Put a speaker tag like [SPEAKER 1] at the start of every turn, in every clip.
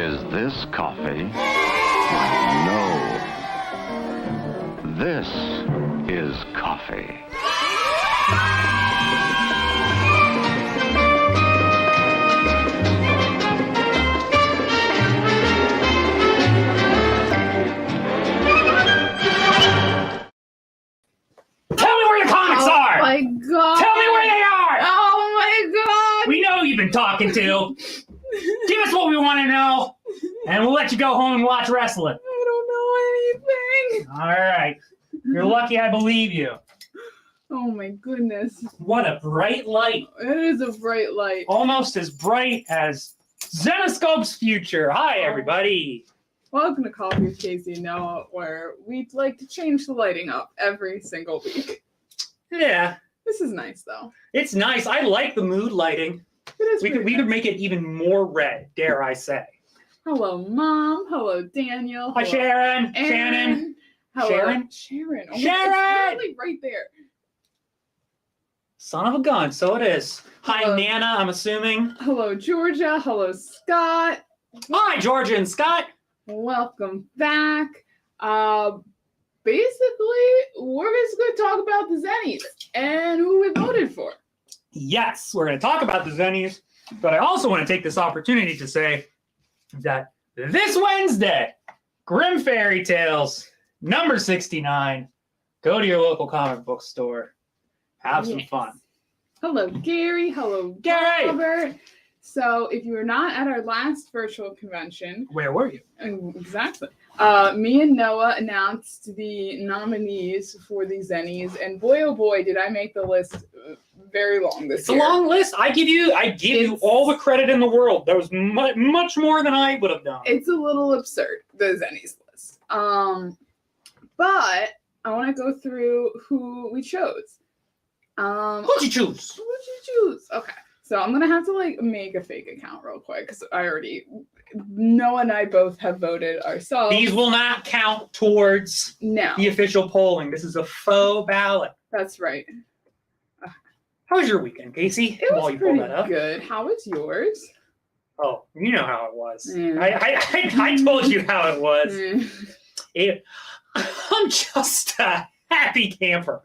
[SPEAKER 1] Is this coffee? No. This is coffee.
[SPEAKER 2] Tell me where your comics are!
[SPEAKER 3] Oh my god!
[SPEAKER 2] Tell me where they are!
[SPEAKER 3] Oh my god!
[SPEAKER 2] We know who you've been talking to. Give us what we want to know, and we'll let you go home and watch wrestling.
[SPEAKER 3] I don't know anything.
[SPEAKER 2] All right. You're lucky I believe you.
[SPEAKER 3] Oh my goodness.
[SPEAKER 2] What a bright light.
[SPEAKER 3] It is a bright light.
[SPEAKER 2] Almost as bright as Zenoscope's future. Hi, everybody.
[SPEAKER 3] Welcome to Coffee with Casey and Noah, where we like to change the lighting up every single week.
[SPEAKER 2] Yeah.
[SPEAKER 3] This is nice, though.
[SPEAKER 2] It's nice. I like the mood lighting.
[SPEAKER 3] It is
[SPEAKER 2] We
[SPEAKER 3] pretty
[SPEAKER 2] could
[SPEAKER 3] nice.
[SPEAKER 2] make it even more red, dare I say.
[SPEAKER 3] Hello, Mom. Hello, Daniel.
[SPEAKER 2] Hi,
[SPEAKER 3] Hello,
[SPEAKER 2] Sharon.
[SPEAKER 3] Aaron.
[SPEAKER 2] Shannon.
[SPEAKER 3] Hello.
[SPEAKER 2] Sharon?
[SPEAKER 3] Sharon. Oh,
[SPEAKER 2] Sharon!
[SPEAKER 3] It's literally right there.
[SPEAKER 2] Son of a gun, so it is. Hi,
[SPEAKER 3] Hello.
[SPEAKER 2] Nana, I'm assuming.
[SPEAKER 3] Hello, Georgia. Hello, Scott.
[SPEAKER 2] Hi, Georgia and Scott.
[SPEAKER 3] Welcome back. Basically, we're just going to talk about the Zenies and who we voted for.
[SPEAKER 2] Yes, we're going to talk about the Zenies, but I also want to take this opportunity to say that this Wednesday, Grimm Fairy Tales, number 69. Go to your local comic book store. Have some
[SPEAKER 3] Yes.
[SPEAKER 2] fun.
[SPEAKER 3] Hello, Gary. Hello,
[SPEAKER 2] Gary!
[SPEAKER 3] Robert. So, if you were not at our last virtual convention,
[SPEAKER 2] Where were you?
[SPEAKER 3] exactly, me and Noah announced the nominees for the Zenies, and boy, oh boy, did I make the list very long this
[SPEAKER 2] It's
[SPEAKER 3] year.
[SPEAKER 2] a long list. I give you all the credit in the world. That was much more than I would have done.
[SPEAKER 3] It's a little absurd, the Zenies list. But I want to go through who we chose.
[SPEAKER 2] Who'd you choose?
[SPEAKER 3] Who would you choose? Okay. So I'm gonna have to make a fake account real quick because Noah and I both have voted ourselves.
[SPEAKER 2] These will not count towards
[SPEAKER 3] No,
[SPEAKER 2] the official polling. This is a faux ballot.
[SPEAKER 3] that's right.
[SPEAKER 2] How was your weekend, Casey?
[SPEAKER 3] It
[SPEAKER 2] While
[SPEAKER 3] was
[SPEAKER 2] you pull
[SPEAKER 3] pretty
[SPEAKER 2] that up.
[SPEAKER 3] good. How was yours?
[SPEAKER 2] Oh, you know how it was.
[SPEAKER 3] Yeah.
[SPEAKER 2] I told you how it was.
[SPEAKER 3] Mm.
[SPEAKER 2] I'm just a happy camper.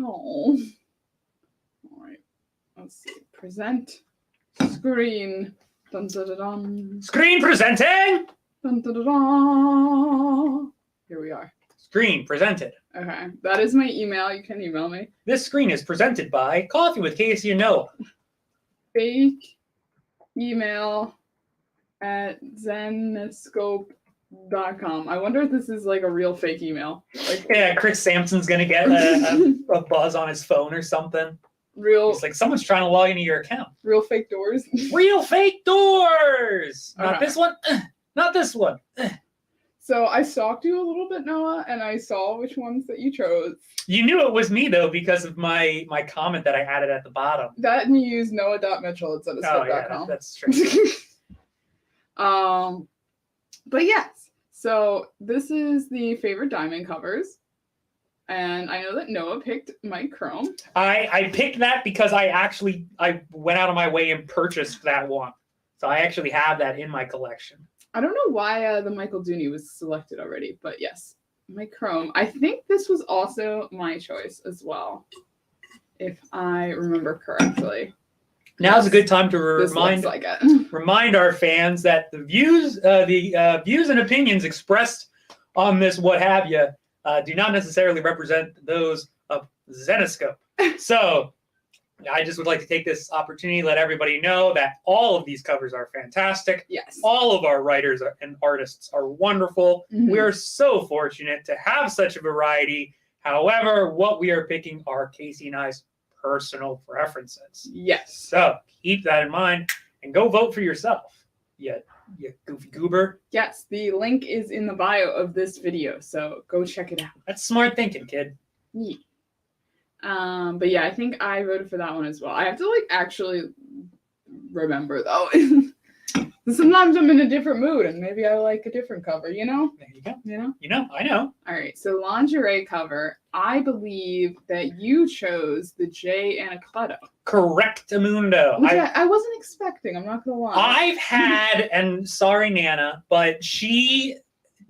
[SPEAKER 3] Oh. All right. Let's see. Present screen. Dun, dun, dun, dun.
[SPEAKER 2] Screen presenting.
[SPEAKER 3] Dun, dun, dun, dun. Here we are.
[SPEAKER 2] Screen presented.
[SPEAKER 3] Okay. That is my email. You can email me.
[SPEAKER 2] This screen is presented by Coffee with Casey and Noah.
[SPEAKER 3] Fake email at zenoscope.com. I wonder if this is like a real fake email. Like
[SPEAKER 2] Yeah, Chris Sampson's gonna get a buzz on his phone or something.
[SPEAKER 3] real
[SPEAKER 2] It's like someone's trying to log into your account.
[SPEAKER 3] fake doors.
[SPEAKER 2] Real fake doors. Not
[SPEAKER 3] Okay.
[SPEAKER 2] this one. Not this one.
[SPEAKER 3] So I stalked you a little bit, Noah, and I saw which ones that you chose.
[SPEAKER 2] You knew it was me though because of my comment that I added at the bottom.
[SPEAKER 3] That and you used noah.mitchell at
[SPEAKER 2] Oh yeah,
[SPEAKER 3] zenoscope.com.
[SPEAKER 2] that's true.
[SPEAKER 3] But yes, so this is the favorite diamond covers. And I know that Noah picked Mike Chrome.
[SPEAKER 2] I picked that because I went out of my way and purchased that one. So I actually have that in my collection.
[SPEAKER 3] I don't know why the Michael Dooney was selected already, but yes, Mike Chrome. I think this was also my choice as well, if I remember correctly.
[SPEAKER 2] Now's a good time to
[SPEAKER 3] This
[SPEAKER 2] remind
[SPEAKER 3] looks like it.
[SPEAKER 2] remind our fans that the views and opinions expressed on this what have you do not necessarily represent those of Zenoscope. So I just would like to take this opportunity to let everybody know that all of these covers are fantastic.
[SPEAKER 3] Yes.
[SPEAKER 2] All of our writers and artists are wonderful.
[SPEAKER 3] Mhm.
[SPEAKER 2] We are so fortunate to have such a variety. However, what we are picking are Casey and I's personal preferences.
[SPEAKER 3] Yes.
[SPEAKER 2] So keep that in mind and go vote for yourself. You goofy goober.
[SPEAKER 3] Yes, the link is in the bio of this video, so go check it out.
[SPEAKER 2] That's smart thinking, kid.
[SPEAKER 3] Yeah. But yeah, I think I voted for that one as well. I have to actually remember though. Sometimes I'm in a different mood and maybe I like a different cover, you know?
[SPEAKER 2] There you go.
[SPEAKER 3] You know?
[SPEAKER 2] You know, I know.
[SPEAKER 3] All right, so lingerie cover. I believe that you chose the J Anacleto,
[SPEAKER 2] Correctamundo.
[SPEAKER 3] which I wasn't expecting. I'm not gonna lie.
[SPEAKER 2] I've had, and sorry, Nana, but Jay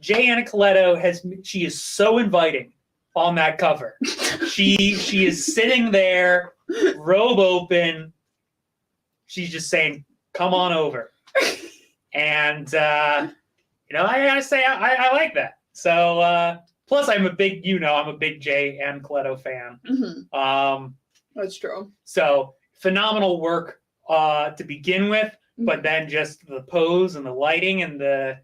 [SPEAKER 2] Anacoletto she is so inviting on that cover. She is sitting there, robe open. She's just saying, "Come on over," and I gotta say I like that. So plus I'm a big Jay Anacoletto fan.
[SPEAKER 3] Mm-hmm. That's true.
[SPEAKER 2] So phenomenal work to begin with, but then just the pose and the lighting and the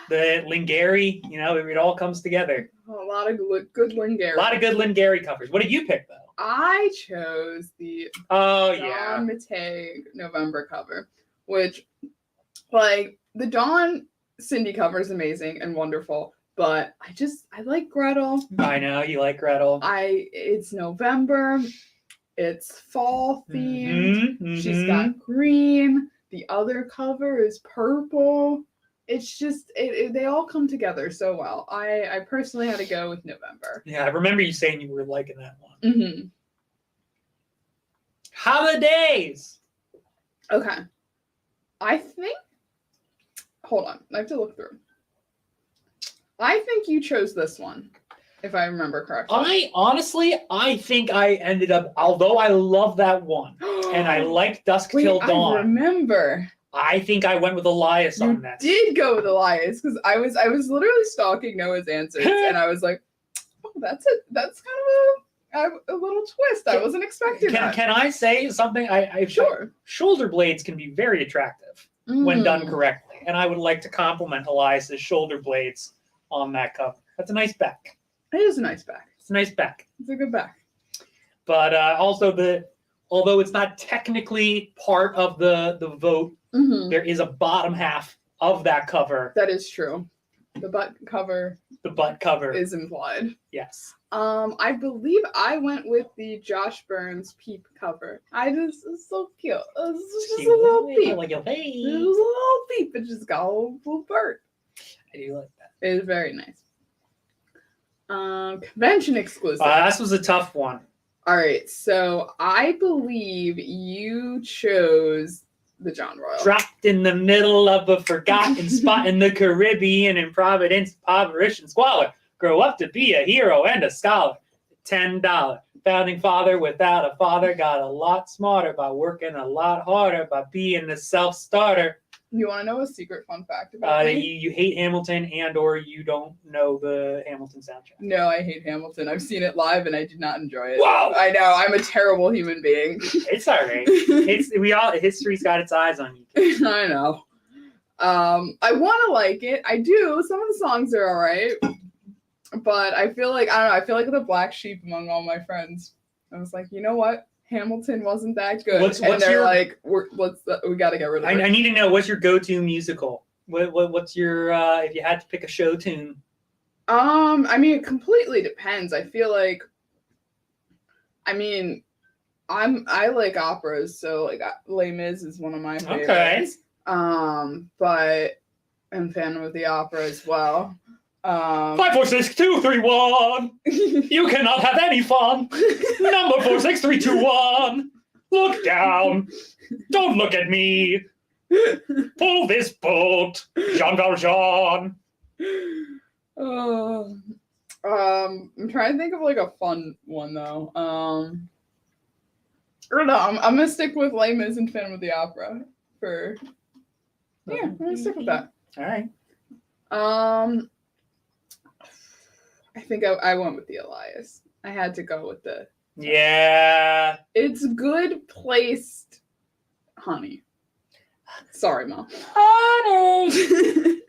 [SPEAKER 2] Lingari, it all comes together.
[SPEAKER 3] A lot of good Lingari.
[SPEAKER 2] A lot of good Lingari covers. What did you pick, though?
[SPEAKER 3] I chose the Dawn Matei November cover, which, like, the Dawn Cindy cover is amazing and wonderful, but I like Gretel.
[SPEAKER 2] I know you like Gretel.
[SPEAKER 3] It's November. It's fall themed.
[SPEAKER 2] Mm-hmm.
[SPEAKER 3] She's got green. The other cover is purple. It's just they all come together so well. I personally had to go with November.
[SPEAKER 2] Yeah, I remember you saying you were liking that one.
[SPEAKER 3] Mm-hmm.
[SPEAKER 2] Holidays.
[SPEAKER 3] Okay. I think. Hold on. I have to look through. I think you chose this one, if I remember correctly.
[SPEAKER 2] I think I ended up, although I love that one, and I like Dusk Till Dawn.
[SPEAKER 3] I remember.
[SPEAKER 2] I think I went with Elias on that.
[SPEAKER 3] You did go with Elias, because I was literally stalking Noah's answers, and I was like, oh, that's kind of a little twist. I wasn't expecting that.
[SPEAKER 2] Can I say something?
[SPEAKER 3] Sure.
[SPEAKER 2] Shoulder blades can be very attractive when done correctly, and I would like to compliment Elias's shoulder blades on that cover. That's a nice back.
[SPEAKER 3] It is a nice back.
[SPEAKER 2] It's a nice back.
[SPEAKER 3] It's a good back.
[SPEAKER 2] But also although it's not technically part of the vote, there is a bottom half of that cover.
[SPEAKER 3] That is true. The butt cover.
[SPEAKER 2] The butt cover
[SPEAKER 3] is implied.
[SPEAKER 2] Yes.
[SPEAKER 3] I believe I went with the Josh Burns Peep cover. It's so cute. It's just a little peep.
[SPEAKER 2] Like your face.
[SPEAKER 3] It was a little peep. It just got a little bird.
[SPEAKER 2] I do like that.
[SPEAKER 3] It is very nice. Convention exclusive.
[SPEAKER 2] This was a tough one.
[SPEAKER 3] All right, so I believe you chose the John Royal.
[SPEAKER 2] Dropped in the middle of a forgotten spot in the Caribbean in Providence, impoverished and squalor. Grow up to be a hero and a scholar. $10. Founding father without a father got a lot smarter by working a lot harder by being a self-starter.
[SPEAKER 3] You want to know a secret fun fact about me?
[SPEAKER 2] You hate Hamilton or you don't know the Hamilton soundtrack.
[SPEAKER 3] No, I hate Hamilton. I've seen it live and I did not enjoy it.
[SPEAKER 2] Wow!
[SPEAKER 3] I know. I'm a terrible human being.
[SPEAKER 2] It's all right. History's got its eyes on you.
[SPEAKER 3] I know. I want to like it. I do. Some of the songs are all right. But I feel like, I don't know, I feel like the black sheep among all my friends. I was like, you know what? Hamilton wasn't that good. And they're like, we got to get rid of it.
[SPEAKER 2] I need to know, what's your go-to musical? What's your, if you had to pick a show tune?
[SPEAKER 3] I mean, it completely depends. I feel like, I like operas, so like Les Mis is one of my favorites.
[SPEAKER 2] Okay.
[SPEAKER 3] But I'm a fan of the opera as well.
[SPEAKER 2] 5, 4, 6, 2, 3, 1. You cannot have any fun. Number 4, 6, 3, 2, 1. Look down. Don't look at me. Pull this boat, Jean Valjean.
[SPEAKER 3] I'm trying to think of like a fun one though. I don't know. I'm gonna stick with Les Mis and Phantom of the Opera for. Yeah, I'm gonna stick with that.
[SPEAKER 2] All right.
[SPEAKER 3] I think I went with the Elias. I had to go with the.
[SPEAKER 2] Yeah.
[SPEAKER 3] It's good placed, honey. Sorry, Mom.
[SPEAKER 2] Honey.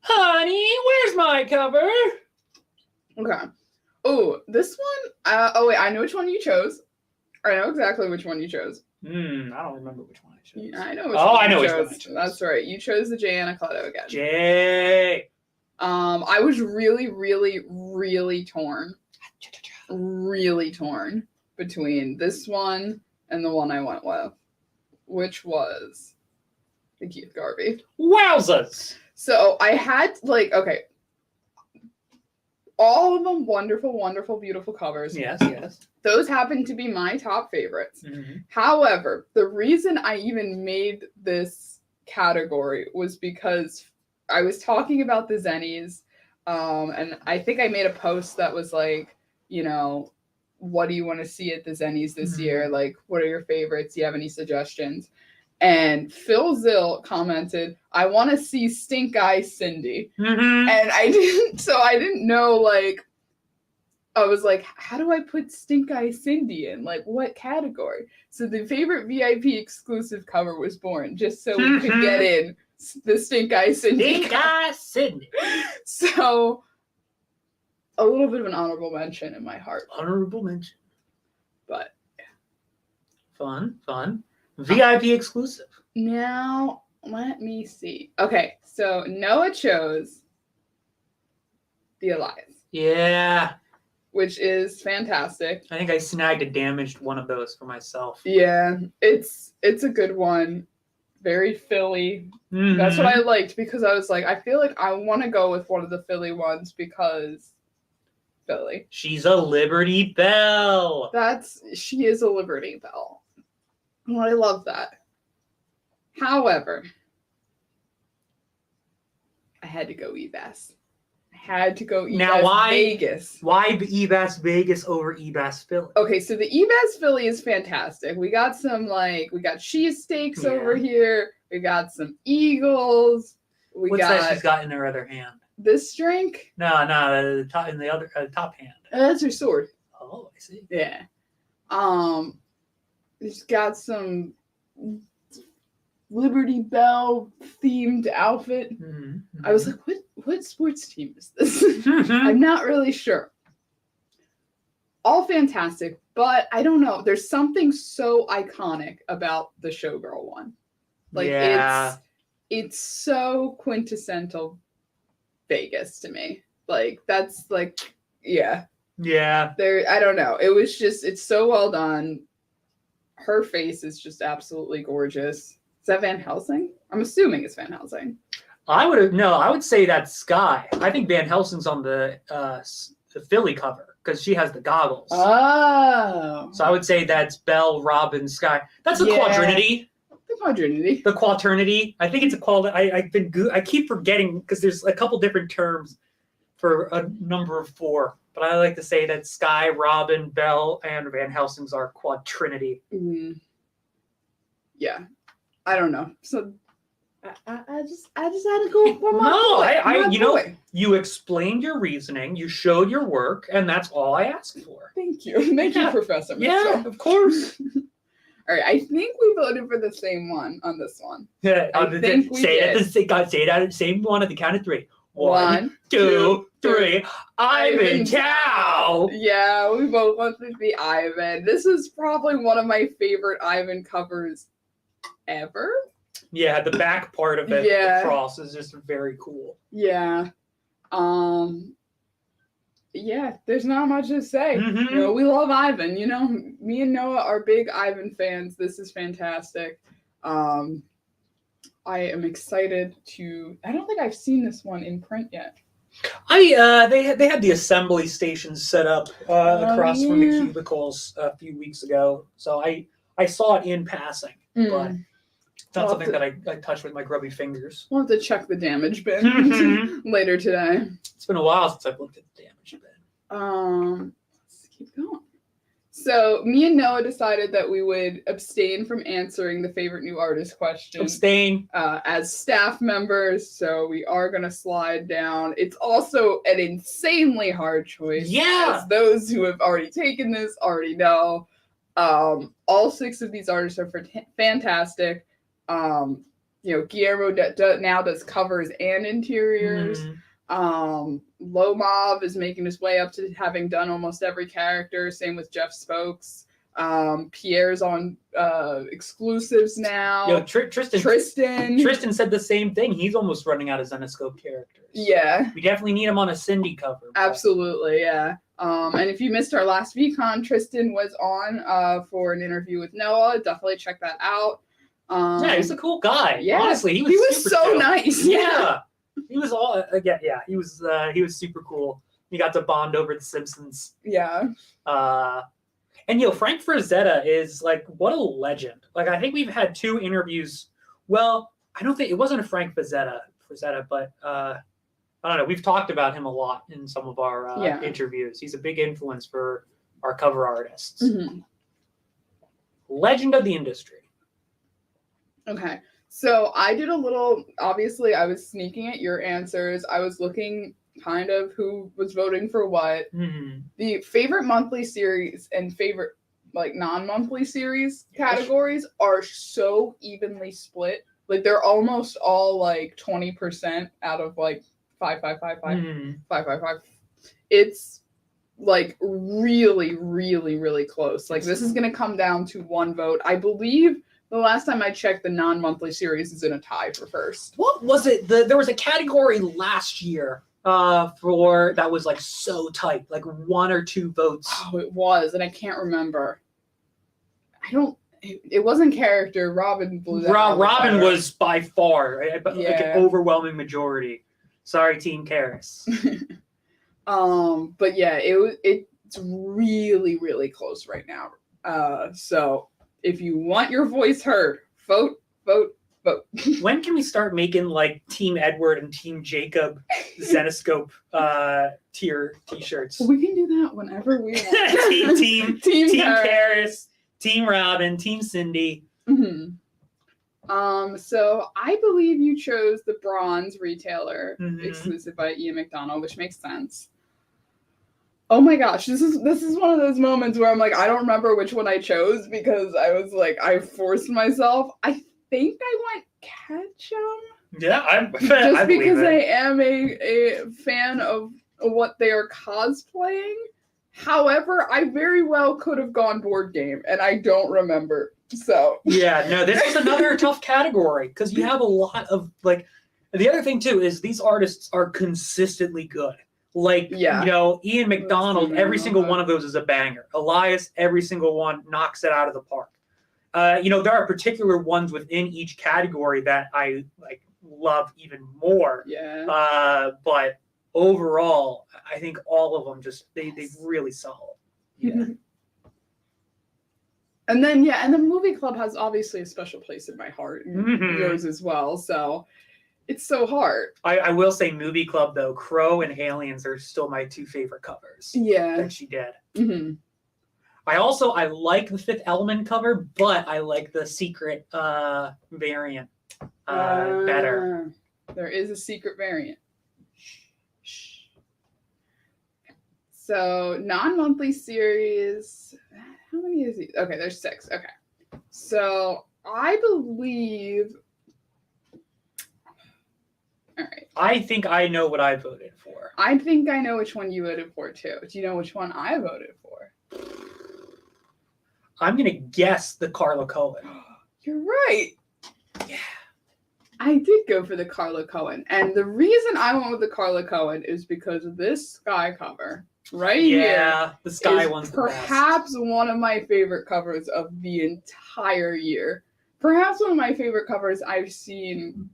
[SPEAKER 2] Honey, where's my cover?
[SPEAKER 3] Okay. Oh, this one. Wait, I know which one you chose. I know exactly which one you chose.
[SPEAKER 2] I don't remember which one I chose.
[SPEAKER 3] Yeah, I know which one
[SPEAKER 2] I know
[SPEAKER 3] you
[SPEAKER 2] which one I chose.
[SPEAKER 3] That's right. You chose the J Anacleto again.
[SPEAKER 2] Jay.
[SPEAKER 3] I was really, really, really torn. Really torn between this one and the one I went with, which was the Keith Garvey.
[SPEAKER 2] Wowzers!
[SPEAKER 3] So I had okay, all of them wonderful, wonderful, beautiful covers.
[SPEAKER 2] Yes.
[SPEAKER 3] Those happen to be my top favorites.
[SPEAKER 2] Mm-hmm.
[SPEAKER 3] However, the reason I even made this category was because I was talking about the Zenies, and I think I made a post that was like, what do you want to see at the Zenies this year? Like, what are your favorites? Do you have any suggestions? And Phil Zill commented, I want to see Stink Eye Cindy.
[SPEAKER 2] Mm-hmm.
[SPEAKER 3] And I didn't know, I was like, how do I put Stink Eye Cindy in? Like, what category? So the favorite VIP exclusive cover was born, just so we could get in the Stink Eye Cindy.
[SPEAKER 2] Stink Eye Cindy.
[SPEAKER 3] So, a little bit of an honorable mention in my heart.
[SPEAKER 2] Honorable mention.
[SPEAKER 3] But
[SPEAKER 2] Fun. VIP exclusive.
[SPEAKER 3] now, let me see. Okay, so Noah chose The Alliance,
[SPEAKER 2] Yeah.
[SPEAKER 3] which is fantastic.
[SPEAKER 2] I think I snagged a damaged one of those for myself.
[SPEAKER 3] Yeah, it's a good one. Very Philly.
[SPEAKER 2] Mm-hmm.
[SPEAKER 3] That's what I liked, because I was like, I feel like I want to go with one of the Philly ones because Philly.
[SPEAKER 2] She's a Liberty Bell.
[SPEAKER 3] She is a Liberty Bell. Well, I love that. However, I had to go Ebas.
[SPEAKER 2] Now, why
[SPEAKER 3] Vegas.
[SPEAKER 2] Why the Ebas Vegas over Ebas Philly?
[SPEAKER 3] Okay, so the Ebas Philly is fantastic. We got some we got cheesesteaks over here. We got some Eagles.
[SPEAKER 2] What's that she's got in her other hand?
[SPEAKER 3] This drink?
[SPEAKER 2] No, the top in the other top hand.
[SPEAKER 3] That's her sword.
[SPEAKER 2] Oh, I see.
[SPEAKER 3] Yeah. It's got some Liberty Bell themed outfit.
[SPEAKER 2] Mm-hmm.
[SPEAKER 3] I was like, what sports team is this?
[SPEAKER 2] Mm-hmm.
[SPEAKER 3] I'm not really sure. All fantastic, but I don't know. There's something so iconic about the Showgirl one. It's so quintessential Vegas to me. That's yeah.
[SPEAKER 2] Yeah.
[SPEAKER 3] I don't know. It was just, it's so well done. Her face is just absolutely gorgeous. Is that Van Helsing? I'm assuming it's Van Helsing.
[SPEAKER 2] I would say that's Sky. I think Van Helsing's on the Philly cover because she has the goggles.
[SPEAKER 3] Oh.
[SPEAKER 2] So I would say that's Belle, Robin, Sky. That's the quadrinity.
[SPEAKER 3] The
[SPEAKER 2] quaternity. I think it's I keep forgetting because there's a couple different terms for a number of four. But I like to say that Sky, Robin, Belle, and Van Helsing's are quatrinity.
[SPEAKER 3] Mm. Yeah. I don't know. So I just had to go for my boy.
[SPEAKER 2] You explained your reasoning, you showed your work, and that's all I asked for.
[SPEAKER 3] Thank you. Thank you, Professor.
[SPEAKER 2] Yeah, of course.
[SPEAKER 3] All right, I think we voted for the same one on this one.
[SPEAKER 2] Yeah, say it at the same one at the count of three. One, two, three. Ivan Chow.
[SPEAKER 3] Yeah, we both wanted to be Ivan. This is probably one of my favorite Ivan covers ever.
[SPEAKER 2] Yeah, the back part of it, the cross, is just very cool.
[SPEAKER 3] Yeah. Yeah, there's not much to say.
[SPEAKER 2] Mm-hmm.
[SPEAKER 3] We love Ivan. Me and Noah are big Ivan fans. This is fantastic. I am excited I don't think I've seen this one in print yet.
[SPEAKER 2] They had the assembly station set up across from the cubicles a few weeks ago, so I saw it in passing, but it's not something that I touched with my grubby fingers.
[SPEAKER 3] We'll have to check the damage bin later today.
[SPEAKER 2] It's been a while since I've looked at the damage bin.
[SPEAKER 3] Let's keep going. So me and Noah decided that we would abstain from answering the favorite new artist question.
[SPEAKER 2] Abstain.
[SPEAKER 3] As staff members, so we are going to slide down. It's also an insanely hard choice.
[SPEAKER 2] Yeah.
[SPEAKER 3] As those who have already taken this already know. All 6 of these artists are fantastic. Guillermo now does covers and interiors. Lomov is making his way up to having done almost every character. Same with Jeff Spokes. Pierre's on exclusives now. Tristan
[SPEAKER 2] said the same thing. He's almost running out of Zenescope characters.
[SPEAKER 3] Yeah.
[SPEAKER 2] We definitely need him on a Cindy cover.
[SPEAKER 3] Absolutely, yeah. And if you missed our last VCon, Tristan was on for an interview with Noah. Definitely check that out.
[SPEAKER 2] Yeah, he was a cool guy.
[SPEAKER 3] Yeah,
[SPEAKER 2] Honestly, he was super
[SPEAKER 3] so
[SPEAKER 2] chill.
[SPEAKER 3] nice.
[SPEAKER 2] Yeah. He was all again, yeah, he was super cool. We got to bond over The Simpsons.
[SPEAKER 3] Yeah.
[SPEAKER 2] And Frank Frazetta is like what a legend. Like I think we've had 2 interviews. Well, I don't think it wasn't a Frank Frazetta, but I don't know. We've talked about him a lot in some of our interviews. He's a big influence for our cover artists.
[SPEAKER 3] Mm-hmm.
[SPEAKER 2] Legend of the industry.
[SPEAKER 3] Okay. So I did a little, obviously I was sneaking at your answers. I was looking kind of who was voting for what.
[SPEAKER 2] Mm-hmm.
[SPEAKER 3] The favorite monthly series and favorite like non-monthly series categories are so evenly split. Like they're almost all like 20% out of like 5, 5, 5, 5, 5, 5, 5. It's like really, really, really close. Like this is going to come down to 1 vote. I believe the last time I checked, the non-monthly series is in a tie for first.
[SPEAKER 2] What was it? There was a category last year for that was like so tight, like 1 or 2 votes.
[SPEAKER 3] Oh, it was, and I can't remember. It wasn't character. Robin blew that.
[SPEAKER 2] Robin was by far like an overwhelming majority. Sorry, Team Karis.
[SPEAKER 3] But yeah, it's really, really close right now. So if you want your voice heard, vote.
[SPEAKER 2] When can we start making like Team Edward and Team Jacob Zenescope tier t-shirts?
[SPEAKER 3] We can do that whenever we want.
[SPEAKER 2] team Karis, Team Robin, Team Cindy.
[SPEAKER 3] Mm-hmm. So I believe you chose the bronze retailer exclusive by Ian McDonald, which makes sense. Oh my gosh, this is one of those moments where I'm like, I don't remember which one I chose because I was like, I forced myself. I think I went Ketchum.
[SPEAKER 2] Yeah,
[SPEAKER 3] just because I am a fan of what they are cosplaying. However, I very well could have gone board game, and I don't remember. So
[SPEAKER 2] yeah, no, this is another tough category because you have a lot of like. The other thing too is these artists are consistently good. Like Ian McDonald, every single one of those is a banger. Elias, every single one knocks it out of the park. There are particular ones within each category that I like love even more.
[SPEAKER 3] Yeah.
[SPEAKER 2] But overall, I think all of them they're really solid. Yeah.
[SPEAKER 3] And then Movie Club has obviously a special place in my heart, and yours as well. So it's so hard.
[SPEAKER 2] I will say Movie Club though, Crow and Aliens are still my 2 favorite covers.
[SPEAKER 3] Yeah.
[SPEAKER 2] That she did.
[SPEAKER 3] Mm-hmm.
[SPEAKER 2] I like the Fifth Element cover, but I like the secret variant better.
[SPEAKER 3] There is a secret variant. So non-monthly series. How many is he? Okay, there's 6. Okay. So I believe. All right.
[SPEAKER 2] I think I know what I voted for.
[SPEAKER 3] I think I know which one you voted for too. Do you know which one I voted for?
[SPEAKER 2] I'm going to guess the Carla Cohen.
[SPEAKER 3] You're right.
[SPEAKER 2] Yeah.
[SPEAKER 3] I did go for the Carla Cohen. And the reason I went with the Carla Cohen is because of this sky cover right here.
[SPEAKER 2] Yeah, the sky one's
[SPEAKER 3] perhaps
[SPEAKER 2] the
[SPEAKER 3] best. One of my favorite covers of the entire year. Perhaps one of my favorite covers I've seen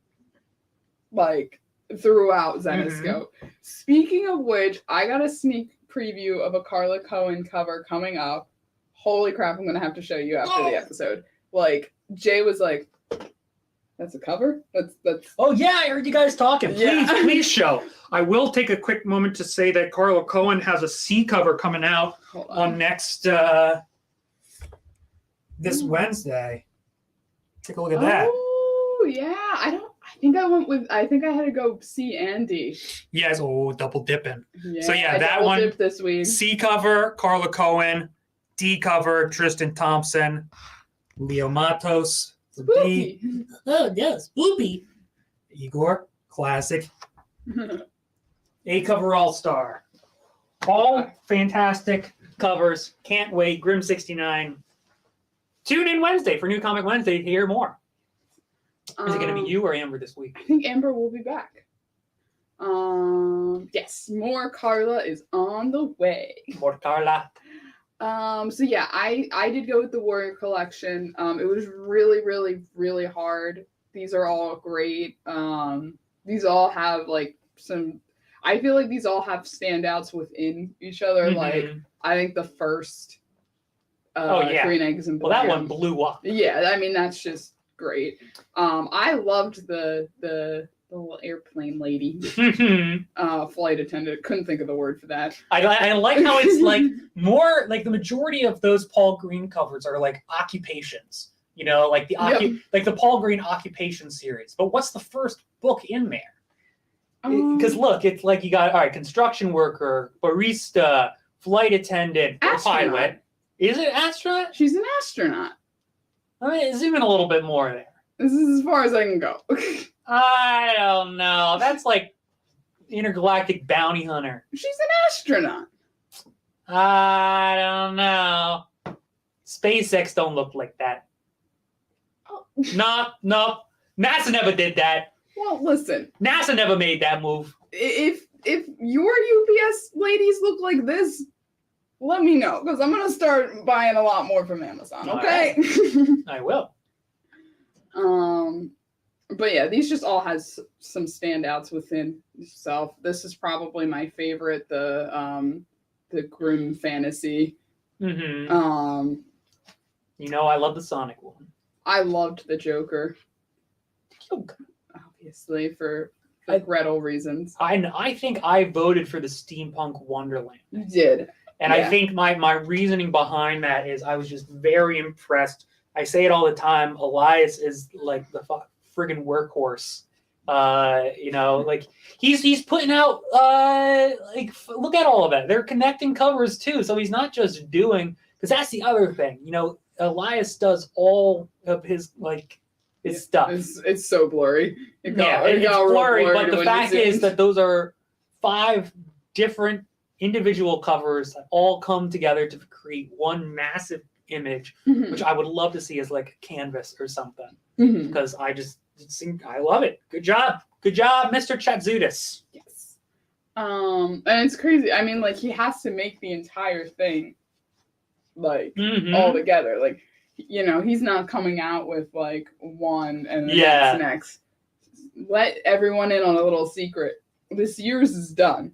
[SPEAKER 3] like throughout Zenescope. Speaking of which, I got a sneak preview of a Carla Cohen cover coming up. Holy crap, I'm gonna have to show you after the episode. Like, Jay was like, that's a cover? That's
[SPEAKER 2] Oh yeah, I heard you guys talking.
[SPEAKER 3] Yeah.
[SPEAKER 2] Please show. I will take a quick moment to say that Carla Cohen has a C cover coming out on next this Wednesday. Take a look at that.
[SPEAKER 3] Oh yeah. I think I had to go see Andy.
[SPEAKER 2] Yes, double dipping.
[SPEAKER 3] Yeah,
[SPEAKER 2] so yeah,
[SPEAKER 3] I
[SPEAKER 2] that one
[SPEAKER 3] dipped this week.
[SPEAKER 2] C cover, Carla Cohen. D cover, Tristan Thompson, Leo Matos.
[SPEAKER 3] Spooky.
[SPEAKER 2] B. Oh yes, Spoopy. Igor, classic. A cover all-star. All fantastic covers. Can't wait. Grim 69. Tune in Wednesday for New Comic Wednesday to hear more. Is it going to be you or Amber this week?
[SPEAKER 3] I think Amber will be back. Yes, more Carla is on the way.
[SPEAKER 2] More Carla.
[SPEAKER 3] So yeah, I did go with the Warrior Collection. It was really, really, really hard. These are all great. These all have like some. I feel like these all have standouts within each other.
[SPEAKER 2] Mhm.
[SPEAKER 3] Like I think the first.
[SPEAKER 2] Oh, yeah.
[SPEAKER 3] Green Eggs and
[SPEAKER 2] Well, that
[SPEAKER 3] Black
[SPEAKER 2] one blew up.
[SPEAKER 3] Yeah, I mean that's just great. I loved the little airplane lady, flight attendant. Couldn't think of the word for that.
[SPEAKER 2] I like how it's like more like the majority of those Paul Green covers are like occupations. You know, like the like the Paul Green occupation series. But what's the first book in there? Because look, it's like you got all right, construction worker, barista, flight attendant,
[SPEAKER 3] Astronaut.
[SPEAKER 2] pilot. Is it astronaut?
[SPEAKER 3] She's an astronaut.
[SPEAKER 2] I mean, it's even a little bit more there.
[SPEAKER 3] This is as far as I can go.
[SPEAKER 2] I don't know. That's like intergalactic bounty hunter.
[SPEAKER 3] She's an astronaut.
[SPEAKER 2] I don't know. SpaceX don't look like that.
[SPEAKER 3] Oh.
[SPEAKER 2] No. NASA never did that.
[SPEAKER 3] Well, listen.
[SPEAKER 2] NASA never made that move.
[SPEAKER 3] If your UPS ladies look like this, let me know, because I'm gonna start buying a lot more from Amazon. Okay.
[SPEAKER 2] I will.
[SPEAKER 3] But yeah, these just all has some standouts within itself. This is probably my favorite, the grim fantasy.
[SPEAKER 2] Mm-hmm. You know, I love the Sonic one.
[SPEAKER 3] I loved the Joker, obviously for Gretel reasons.
[SPEAKER 2] I think I voted for the Steampunk Wonderland.
[SPEAKER 3] You did.
[SPEAKER 2] And I think my reasoning behind that is I was just very impressed. I say it all the time. Elias is like the friggin' workhorse. You know, like he's putting out look at all of that. They're connecting covers too, so he's not just doing, because that's the other thing. You know, Elias does all of his stuff.
[SPEAKER 3] It's so blurry.
[SPEAKER 2] It's blurry, but the fact is that those are 5 different individual covers that all come together to create one massive image, which I would love to see as like a canvas or something. Because I love it. Good job, Mr. Chatzudis.
[SPEAKER 3] Yes. And it's crazy. I mean, like he has to make the entire thing like all together. Like, you know, he's not coming out with like one and the next. Let everyone in on a little secret. This year's is done.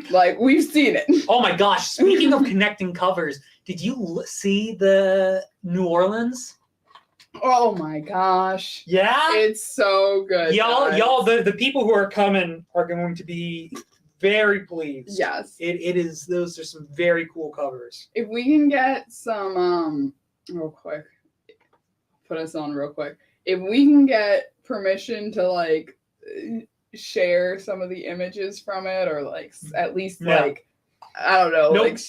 [SPEAKER 3] Like we've seen it.
[SPEAKER 2] Oh my gosh! Speaking of connecting covers, did you see the New Orleans?
[SPEAKER 3] Oh my gosh!
[SPEAKER 2] Yeah,
[SPEAKER 3] it's so good.
[SPEAKER 2] Y'all, the people who are coming are going to be very pleased.
[SPEAKER 3] Yes,
[SPEAKER 2] it is. Those are some very cool covers.
[SPEAKER 3] If we can get some, real quick, put us on real quick. If we can get permission to like share some of the images from it, or like at least like I don't know, like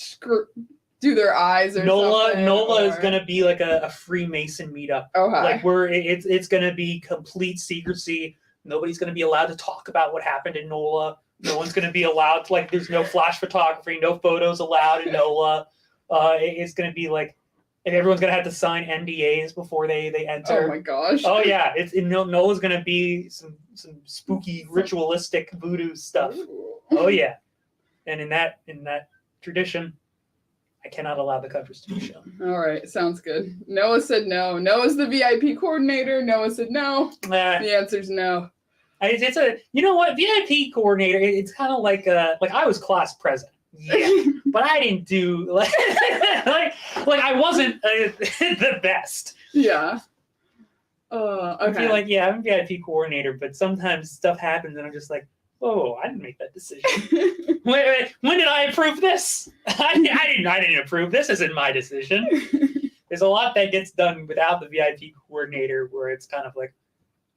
[SPEAKER 3] do their eyes or something.
[SPEAKER 2] NOLA is gonna be like a Freemason meetup. Like it's gonna be complete secrecy. Nobody's gonna be allowed to talk about what happened in NOLA. No one's gonna be allowed to, like, there's no flash photography, no photos allowed in NOLA. It's gonna be like, and everyone's gonna have to sign NDAs before they enter.
[SPEAKER 3] Oh my gosh!
[SPEAKER 2] Oh yeah, NOLA's gonna be some spooky ritualistic voodoo stuff.
[SPEAKER 3] Ooh.
[SPEAKER 2] Oh yeah, and in that tradition, I cannot allow the covers to be shown.
[SPEAKER 3] All right, sounds good. Noah said no. Noah's the VIP coordinator. Noah said no. The answer's no.
[SPEAKER 2] It's a, you know what, VIP coordinator. It's kind of like I was class president. Yeah, but I didn't do like I wasn't the best.
[SPEAKER 3] Yeah. Okay.
[SPEAKER 2] I feel like I'm a VIP coordinator, but sometimes stuff happens and I'm just like, whoa, I didn't make that decision. Wait, when did I approve this? I didn't approve this. Isn't my decision. There's a lot that gets done without the VIP coordinator, where it's kind of like,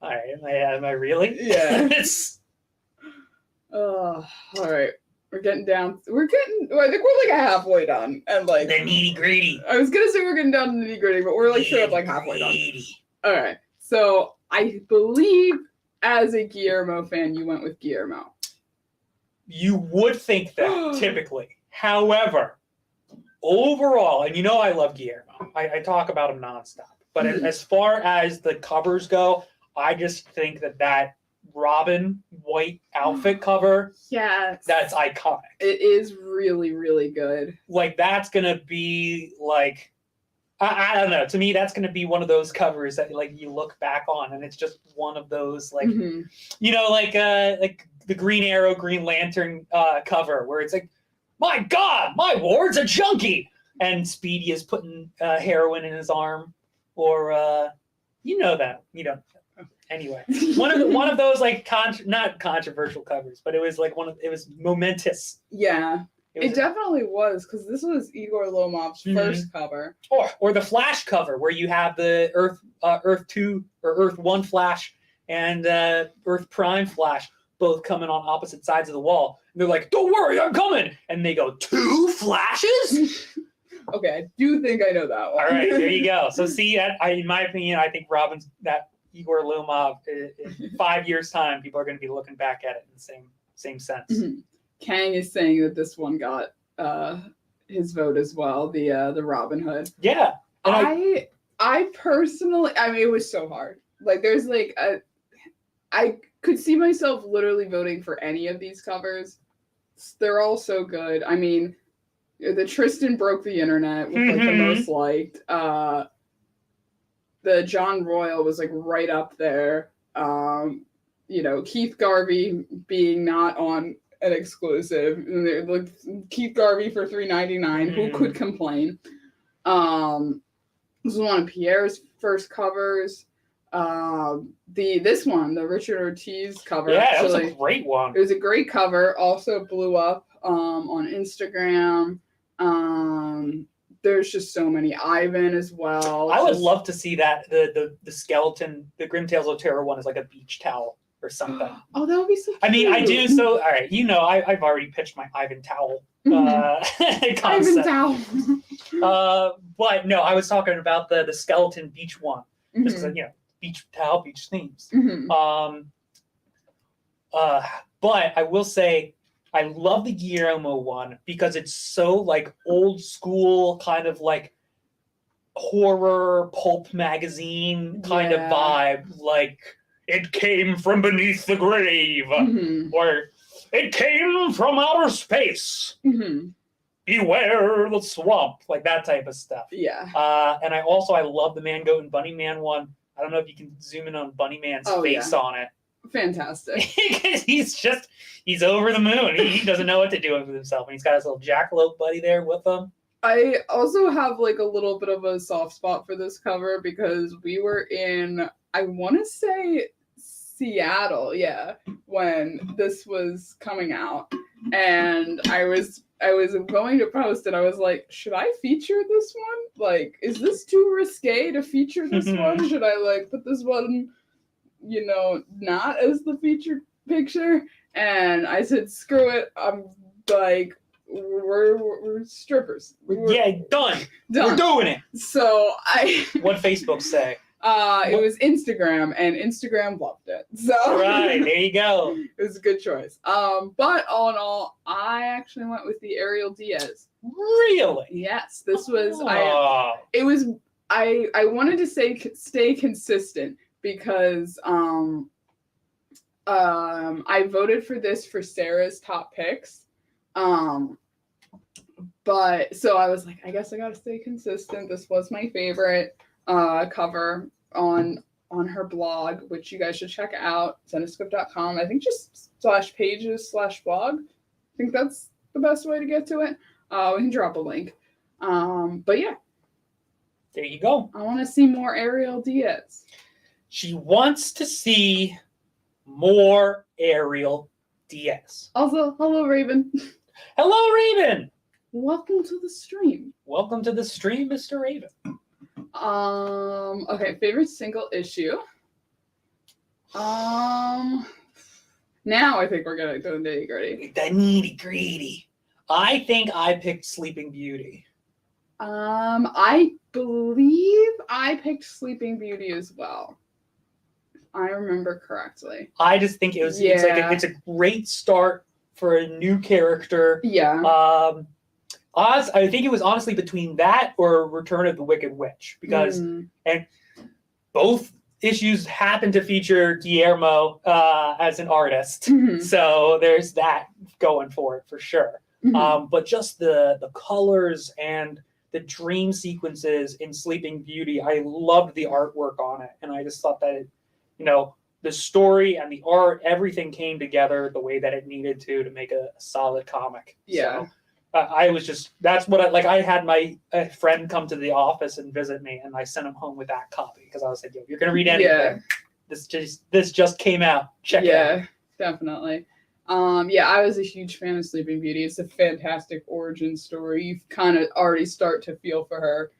[SPEAKER 2] all right, am I really?
[SPEAKER 3] Yeah. All right. We're getting down. I think we're like halfway done, and like
[SPEAKER 2] the nitty gritty.
[SPEAKER 3] I was gonna say we're getting down to the nitty gritty, but we're like straight up like halfway done. All right. So I believe, as a Guillermo fan, you went with Guillermo. You
[SPEAKER 2] would think that typically. However, overall, and you know I love Guillermo. I talk about him nonstop. But as far as the covers go, I just think that Robin white outfit cover,
[SPEAKER 3] Yes.
[SPEAKER 2] that's iconic.
[SPEAKER 3] It is really, really good.
[SPEAKER 2] Like that's gonna be like I don't know. To me, that's gonna be one of those covers that like you look back on, and it's just one of those like
[SPEAKER 3] Mhm.
[SPEAKER 2] like the Green Arrow, Green Lantern cover where it's like, my God, my ward's a junkie, and Speedy is putting heroin in his arm, or you know that you don't. Anyway, one of those like not controversial covers, but it was like it was momentous.
[SPEAKER 3] Yeah. It
[SPEAKER 2] was
[SPEAKER 3] definitely was, because this was Igor Lomov's first cover.
[SPEAKER 2] or the Flash cover where you have the Earth 2 or Earth 1 Flash and Earth Prime Flash both coming on opposite sides of the wall. And they're like, "Don't worry, I'm coming," and they go, "2 flashes."
[SPEAKER 3] Okay, I do think I know that one.
[SPEAKER 2] All right, there you go. So see, in my opinion, I think Robin's that Igor Lomov in 5 years' time, people are going to be looking back at it in the same sense.
[SPEAKER 3] Mhm. Kang is saying that this one got his vote as well. The Robin Hood.
[SPEAKER 2] Yeah, and
[SPEAKER 3] I personally, I mean, it was so hard. Like, there's like I could see myself literally voting for any of these covers. They're all so good. I mean, the Tristan broke the internet with like the most liked. The John Royal was like right up there. Keith Garvey being not on an exclusive. Like Keith Garvey for $3.99. Who could complain? This was one of Pierre's first covers. The Richard Ortiz cover.
[SPEAKER 2] yeah, that was
[SPEAKER 3] actually,
[SPEAKER 2] a great one.
[SPEAKER 3] it was a great cover. Also blew up on Instagram. There's just so many. Ivan as well.
[SPEAKER 2] I would love to see that the skeleton, the Grim Tales of Terror one is like a beach towel or something.
[SPEAKER 3] Oh, that would be so cute.
[SPEAKER 2] I mean, I do. So, all right, I've already pitched my Ivan Towel
[SPEAKER 3] Ivan
[SPEAKER 2] concept.
[SPEAKER 3] Towel.
[SPEAKER 2] But no, I was talking about the skeleton beach one, just
[SPEAKER 3] Mhm.
[SPEAKER 2] because beach towel, beach themes.
[SPEAKER 3] Mhm.
[SPEAKER 2] But I will say, I love the Guillermo one because it's so like old school, kind of like horror pulp magazine kind of
[SPEAKER 3] Yeah.
[SPEAKER 2] vibe. Like it came from beneath the grave,
[SPEAKER 3] Mhm.
[SPEAKER 2] or it came from outer space.
[SPEAKER 3] Mhm.
[SPEAKER 2] Beware the swamp, like that type of stuff.
[SPEAKER 3] Yeah.
[SPEAKER 2] And I love the Man Goat and Bunny Man one. I don't know if you can zoom in on Bunny Man's face on it.
[SPEAKER 3] Fantastic.
[SPEAKER 2] he's over the moon. He doesn't know what to do with himself, and he's got his little jackalope buddy there with him.
[SPEAKER 3] I also have like a little bit of a soft spot for this cover because we were in, I want to say Seattle, when this was coming out, and I was going to post it. I was like, should I feature this one? Like, is this too risque to feature this one? Should I like put this one, not as the featured picture? And I said, screw it. I'm like, we're strippers.
[SPEAKER 2] Done.
[SPEAKER 3] Done.
[SPEAKER 2] We're doing it.
[SPEAKER 3] So
[SPEAKER 2] What Facebook say?
[SPEAKER 3] It was Instagram, and Instagram loved it. So
[SPEAKER 2] Right, there you go.
[SPEAKER 3] It was a good choice. But all in all, I actually went with the Ariel Diaz.
[SPEAKER 2] Really?
[SPEAKER 3] Yes, this was
[SPEAKER 2] Oh.
[SPEAKER 3] I wanted to stay consistent because I voted for this for Sarah's top picks. But so I was like, I guess I gotta stay consistent. This was my favorite cover on her blog, which you guys should check out, zenescope.com. I think just /pages/blog. I think that's the best way to get to it. We can drop a link. But yeah.
[SPEAKER 2] There you go.
[SPEAKER 3] I want to see more Ariel Diaz.
[SPEAKER 2] She wants to see more Ariel Diaz.
[SPEAKER 3] Also, hello, Raven.
[SPEAKER 2] Hello, Raven.
[SPEAKER 3] Welcome to the stream.
[SPEAKER 2] Welcome to the stream, Mr. Raven.
[SPEAKER 3] Okay, favorite single issue. Now I think we're gonna do the nitty gritty.
[SPEAKER 2] The nitty gritty. I think I picked Sleeping Beauty.
[SPEAKER 3] I believe I picked Sleeping Beauty as well. If I remember correctly.
[SPEAKER 2] I just think it's a great start for a new character.
[SPEAKER 3] Yeah.
[SPEAKER 2] I think it was honestly between that or Return of the Wicked Witch, because and both issues happen to feature Guillermo as an artist.
[SPEAKER 3] Mhm.
[SPEAKER 2] So there's that going for it for sure.
[SPEAKER 3] Mhm.
[SPEAKER 2] But just the colors and the dream sequences in Sleeping Beauty, I loved the artwork on it. And I just thought that, the story and the art, everything came together the way that it needed to make a solid comic.
[SPEAKER 3] Yeah.
[SPEAKER 2] So I was just, that's what I had my friend come to the office and visit me, and I sent him home with that copy because I was like, yo, you're going to read anything.
[SPEAKER 3] Yeah.
[SPEAKER 2] This just came out. Check it out.
[SPEAKER 3] Yeah, definitely. Yeah, I was a huge fan of Sleeping Beauty. It's a fantastic origin story. You kind of already start to feel for her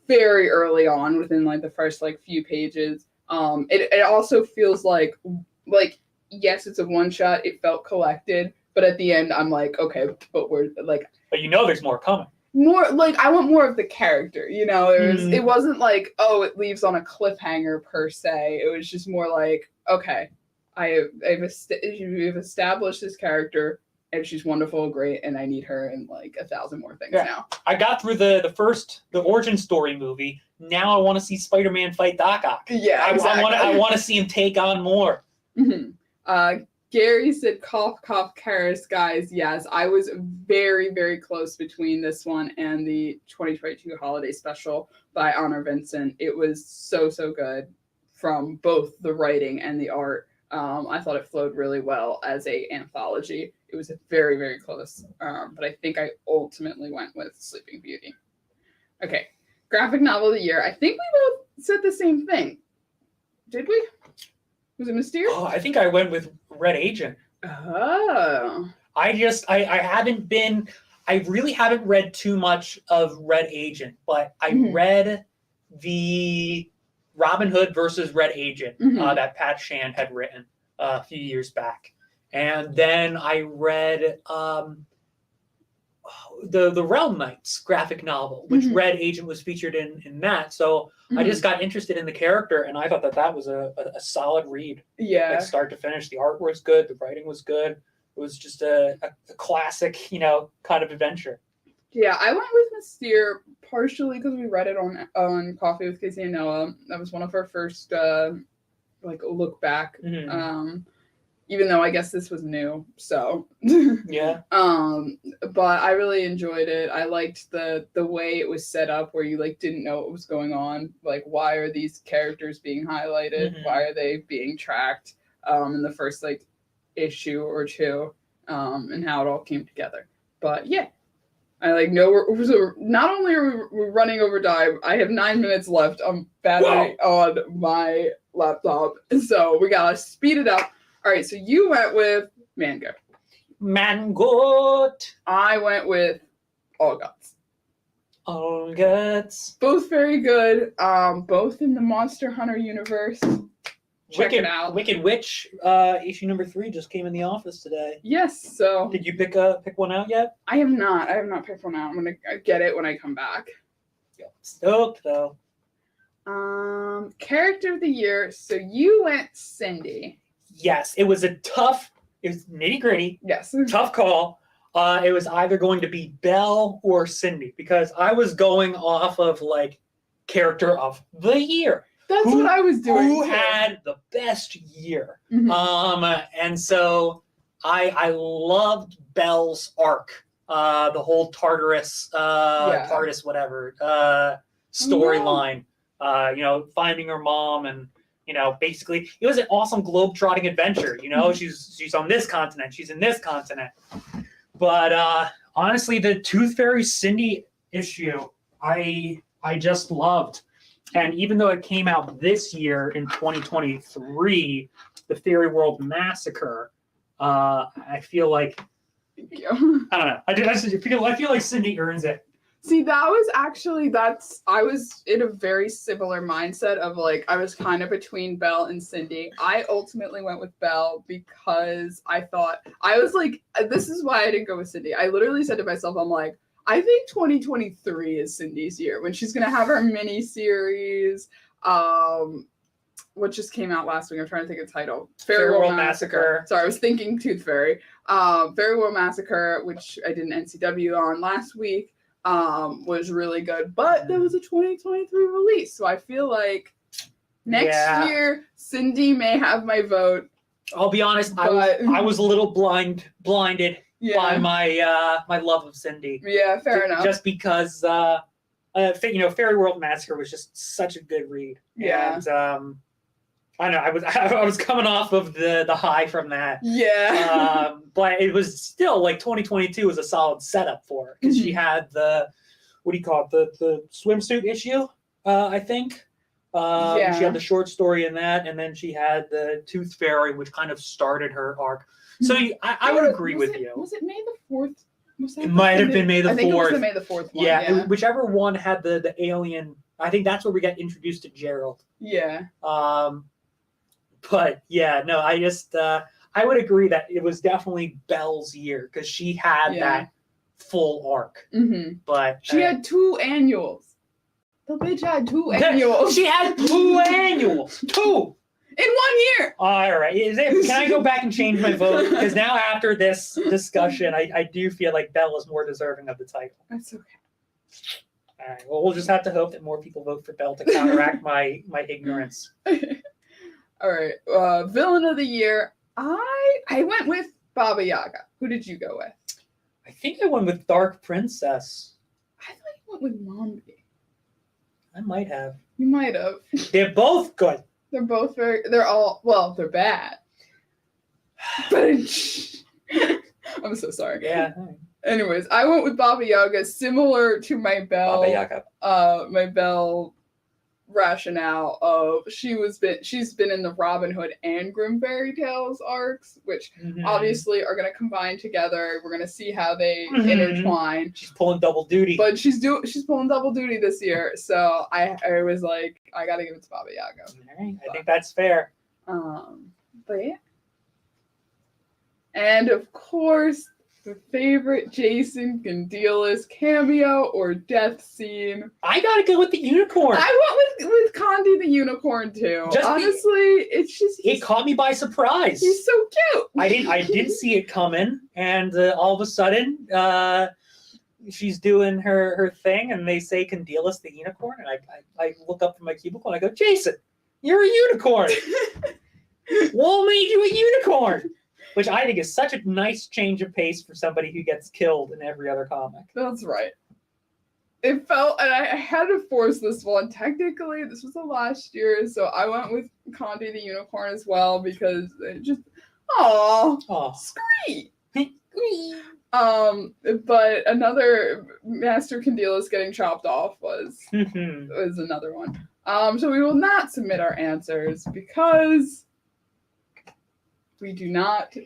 [SPEAKER 3] very early on within like the first like few pages. It also feels like yes, it's a one shot. It felt collected, but at the end, I'm like, okay, but we're like,
[SPEAKER 2] but there's more coming.
[SPEAKER 3] More like I want more of the character. It wasn't like, oh, it leaves on a cliffhanger per se. It was just more like, okay, we've established this character, and she's wonderful, great, and I need her in like 1,000 more things now.
[SPEAKER 2] I got through the origin story movie. Now I want to see Spider-Man fight Doc Ock.
[SPEAKER 3] Yeah, exactly.
[SPEAKER 2] I want to see him take on more.
[SPEAKER 3] Mm-hmm. Gary said, cough, cough, Karis, guys. Yes, I was very, very close between this one and the 2022 holiday special by Honor Vincent. It was so, so good from both the writing and the art. I thought it flowed really well as a anthology. It was very, very close. But I think I ultimately went with Sleeping Beauty. Okay. Graphic novel of the year. I think we both said the same thing. Did we? Was it Mystere?
[SPEAKER 2] Oh, I think I went with Red Agent.
[SPEAKER 3] Oh.
[SPEAKER 2] I really haven't read too much of Red Agent, but I read the Robin Hood versus Red Agent that Pat Shand had written a few years back. And then I read the Realm Knights graphic novel, which Red Agent was featured in that. So I just got interested in the character, and I thought that was a solid read.
[SPEAKER 3] Yeah.
[SPEAKER 2] Like start to finish. The art was good. The writing was good. It was just a classic, kind of adventure.
[SPEAKER 3] Yeah, I went with Mystere partially because we read it on Coffee with Casey and Noah. That was one of our first look back. Even though I guess this was new, so
[SPEAKER 2] yeah.
[SPEAKER 3] But I really enjoyed it. I liked the way it was set up, where you didn't know what was going on. Like, why are these characters being highlighted? Why are they being tracked? In the first issue or two, and how it all came together. But yeah, I know so not only are we running over time, I have 9 minutes left on battery on my laptop, so we gotta speed it up. All right, so you went with Mango. I went with All Gods.
[SPEAKER 2] All Gods.
[SPEAKER 3] Both very good. Both in the Monster Hunter universe. Check it out.
[SPEAKER 2] Wicked Witch, issue number 3 just came in the office today.
[SPEAKER 3] Yes, so
[SPEAKER 2] did you pick one out yet?
[SPEAKER 3] I have not. I have not picked one out. I'm gonna get it when I come back.
[SPEAKER 2] Stoked though.
[SPEAKER 3] Character of the year. So you went Cindy.
[SPEAKER 2] Yes, it was nitty gritty.
[SPEAKER 3] Yes.
[SPEAKER 2] Tough call. It was either going to be Belle or Cindy, because I was going off of character of the year.
[SPEAKER 3] That's what I was doing.
[SPEAKER 2] Who had the best year? And so I loved Belle's arc, the whole Tartarus, whatever storyline. Finding her mom, and basically it was an awesome globe-trotting adventure. She's on this continent, she's in this continent. But honestly, the Tooth Fairy Cindy issue, I just loved. And even though it came out this year in 2023, the Fairy World Massacre, I feel like
[SPEAKER 3] Thank you.
[SPEAKER 2] I don't know. I feel like Cindy earns it.
[SPEAKER 3] See, I was in a very similar mindset of I was kind of between Belle and Cindy. I ultimately went with Belle because I thought, this is why I didn't go with Cindy. I literally said to myself, I'm like, I think 2023 is Cindy's year, when she's going to have her mini series, what just came out last week. I'm trying to think of the title. Fairy World Massacre. Sorry, I was thinking Tooth Fairy. Fairy World Massacre, which I did an NCW on last week, was really good. But there was a 2023 release, so I feel like Next year, Cindy may have my vote.
[SPEAKER 2] I'll be honest,
[SPEAKER 3] But-
[SPEAKER 2] I was a little blinded by
[SPEAKER 3] Yeah.
[SPEAKER 2] my love of Cindy.
[SPEAKER 3] Yeah, fair enough.
[SPEAKER 2] Just because Fairy World Massacre was just such a good read.
[SPEAKER 3] Yeah.
[SPEAKER 2] And I don't know, I was coming off of the high from that.
[SPEAKER 3] Yeah.
[SPEAKER 2] But it was still like 2022 was a solid setup for her because she had the the swimsuit issue, I think. She had the short story in that, and then she had the Tooth Fairy, which kind of started her arc. So I would agree with you.
[SPEAKER 3] Was it May the 4th?
[SPEAKER 2] It might have been May the 4th.
[SPEAKER 3] I think it was the May the 4th one.
[SPEAKER 2] Yeah, whichever one had the alien. I think that's where we got introduced to Gerald.
[SPEAKER 3] Yeah.
[SPEAKER 2] But yeah, no, I just I would agree that it was definitely Belle's year because she had that full arc.
[SPEAKER 3] Mm-hmm.
[SPEAKER 2] But
[SPEAKER 3] she had 2 annuals. The bitch had 2 annuals.
[SPEAKER 2] She had 2 annuals. 2
[SPEAKER 3] in 1 year.
[SPEAKER 2] All right. Can I go back and change my vote? Because now after this discussion, I do feel like Belle is more deserving of the title.
[SPEAKER 3] That's okay.
[SPEAKER 2] All right. Well, we'll just have to hope that more people vote for Belle to counteract my ignorance.
[SPEAKER 3] All right. Villain of the year. I went with Baba Yaga. Who did you go with?
[SPEAKER 2] I think I went with Dark Princess.
[SPEAKER 3] I thought you went with Mombi.
[SPEAKER 2] I might have.
[SPEAKER 3] You might have.
[SPEAKER 2] They're both good.
[SPEAKER 3] They're both they're bad. But I'm so sorry.
[SPEAKER 2] Yeah.
[SPEAKER 3] Anyways, I went with Baba Yaga, similar to my Belle.
[SPEAKER 2] Baba Yaga.
[SPEAKER 3] My Belle rationale of she's been in the Robin Hood and Grimm Fairy Tales arcs, which obviously are going to combine together. We're going to see how they intertwine.
[SPEAKER 2] She's pulling double duty.
[SPEAKER 3] But she's pulling double duty this year, so I was like, I got to give it to Baba Yaga.
[SPEAKER 2] All right, I think that's fair.
[SPEAKER 3] But yeah. And of course, the favorite Jason Candelas cameo or death scene.
[SPEAKER 2] I gotta go with the unicorn.
[SPEAKER 3] I went with Condi the unicorn too. Honestly,
[SPEAKER 2] it caught me by surprise.
[SPEAKER 3] He's so cute.
[SPEAKER 2] I didn't see it coming, and all of a sudden, she's doing her thing, and they say Candelas the unicorn, and I look up from my cubicle and I go, Jason, you're a unicorn. What made you a unicorn? Which I think is such a nice change of pace for somebody who gets killed in every other comic.
[SPEAKER 3] That's right. It felt, and I had to force this one. Technically, this was the last year, so I went with Condi the unicorn as well because it just, sweet. But another Master Candelas getting chopped off was another one. So we will not submit our answers because we do not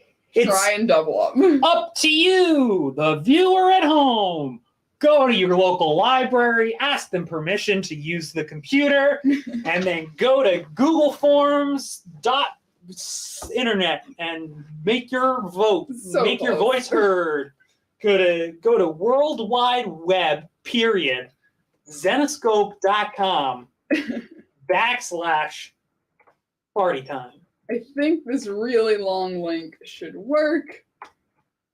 [SPEAKER 3] try and double up.
[SPEAKER 2] Up to you, the viewer at home. Go to your local library, ask them permission to use the computer, and then go to Google Forms.internet and make your vote, make your voice heard. Go to World Wide Web, Zenoscope.com /party time.
[SPEAKER 3] I think this really long link should work.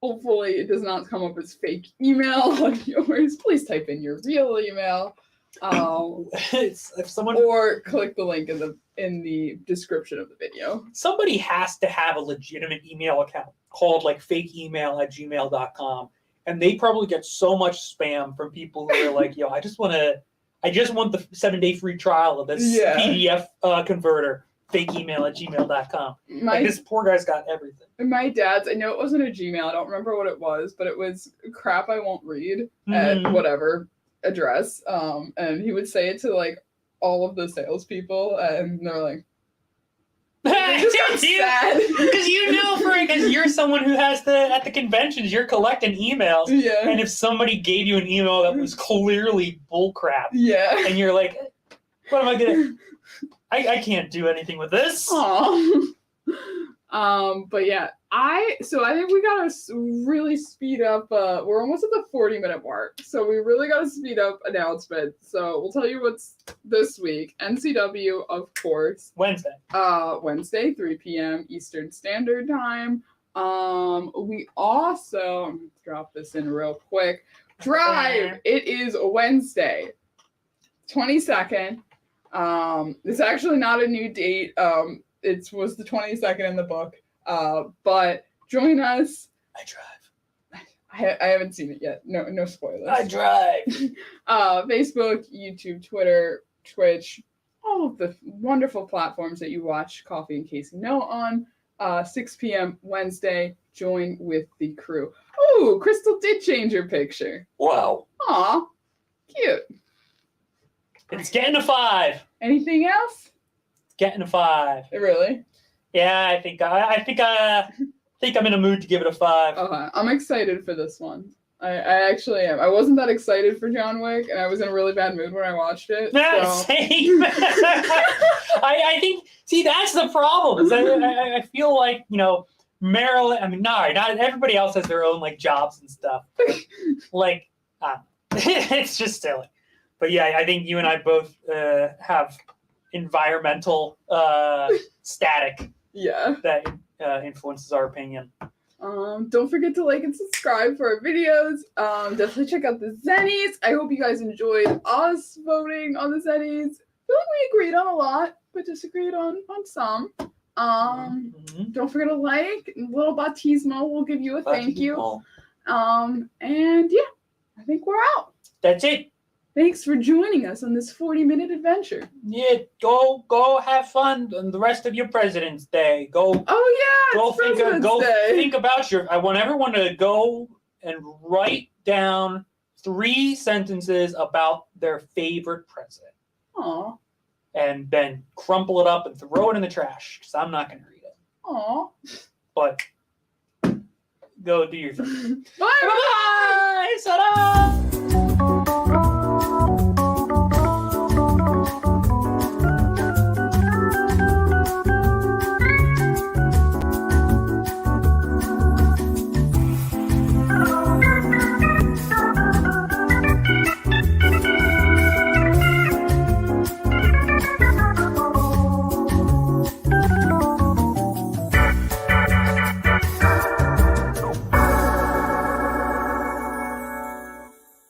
[SPEAKER 3] Hopefully it does not come up as fake email like yours. Please type in your real email.
[SPEAKER 2] If someone
[SPEAKER 3] or click the link in the description of the video.
[SPEAKER 2] Somebody has to have a legitimate email account called like fakeemail@gmail.com. And they probably get so much spam from people who are like, yo, I just want the 7-day free trial of this PDF converter. Fakeemail@gmail.com. This poor guy's got everything.
[SPEAKER 3] My dad's, I know it wasn't a Gmail, I don't remember what it was, but it was crap I won't read at whatever address. And he would say it to like all of the salespeople, and they're like,
[SPEAKER 2] because you're someone who has at the conventions, you're collecting emails.
[SPEAKER 3] Yeah.
[SPEAKER 2] And if somebody gave you an email that was clearly bullcrap, and you're like, what am I gonna? I can't do anything with this.
[SPEAKER 3] But yeah, I think we gotta really speed up. We're almost at the 40-minute mark, so we really gotta speed up announcements. So we'll tell you what's this week. NCW, of course. Wednesday, 3 p.m. Eastern Standard Time. We also, I'm gonna drop this in real quick. Drive. It is Wednesday, 22nd. It's actually not a new date. It was the 22nd in the book. But join us.
[SPEAKER 2] I drive.
[SPEAKER 3] I haven't seen it yet. No spoilers.
[SPEAKER 2] I drive.
[SPEAKER 3] Facebook, YouTube, Twitter, Twitch, all of the wonderful platforms that you watch Coffee and Casey Know on. 6 p.m. Wednesday. Join with the crew. Ooh, Crystal did change her picture.
[SPEAKER 2] Whoa.
[SPEAKER 3] Aw, cute.
[SPEAKER 2] It's getting a 5.
[SPEAKER 3] Anything else?
[SPEAKER 2] Getting a 5.
[SPEAKER 3] Really?
[SPEAKER 2] Yeah, I think I'm in a mood to give it a 5.
[SPEAKER 3] Okay, I'm excited for this one. I actually am. I wasn't that excited for John Wick, and I was in a really bad mood when I watched it.
[SPEAKER 2] Yeah,
[SPEAKER 3] So.
[SPEAKER 2] same. I think. See, that's the problem. Is I feel like Marilyn. I mean, not everybody else has their own like jobs and stuff. Like, it's just silly. But yeah, I think you and I both have environmental static.
[SPEAKER 3] Yeah.
[SPEAKER 2] That influences our opinion.
[SPEAKER 3] Don't forget to like and subscribe for our videos. Definitely check out the Zenies. I hope you guys enjoyed us voting on the Zenies. I feel like we agreed on a lot, but disagreed on some. Don't forget to like. Little Batismo will give you a thank you. And yeah, I think we're out.
[SPEAKER 2] That's it.
[SPEAKER 3] Thanks for joining us on this 40-minute adventure.
[SPEAKER 2] Yeah, go have fun on the rest of your President's Day. Go.
[SPEAKER 3] Oh yeah, it's President's Day.
[SPEAKER 2] Think about I want everyone to go and write down 3 sentences about their favorite president.
[SPEAKER 3] Aw.
[SPEAKER 2] And then crumple it up and throw it in the trash because I'm not going to read it.
[SPEAKER 3] Aw.
[SPEAKER 2] But go do your thing.
[SPEAKER 3] Bye.
[SPEAKER 2] Bye. Ta-da!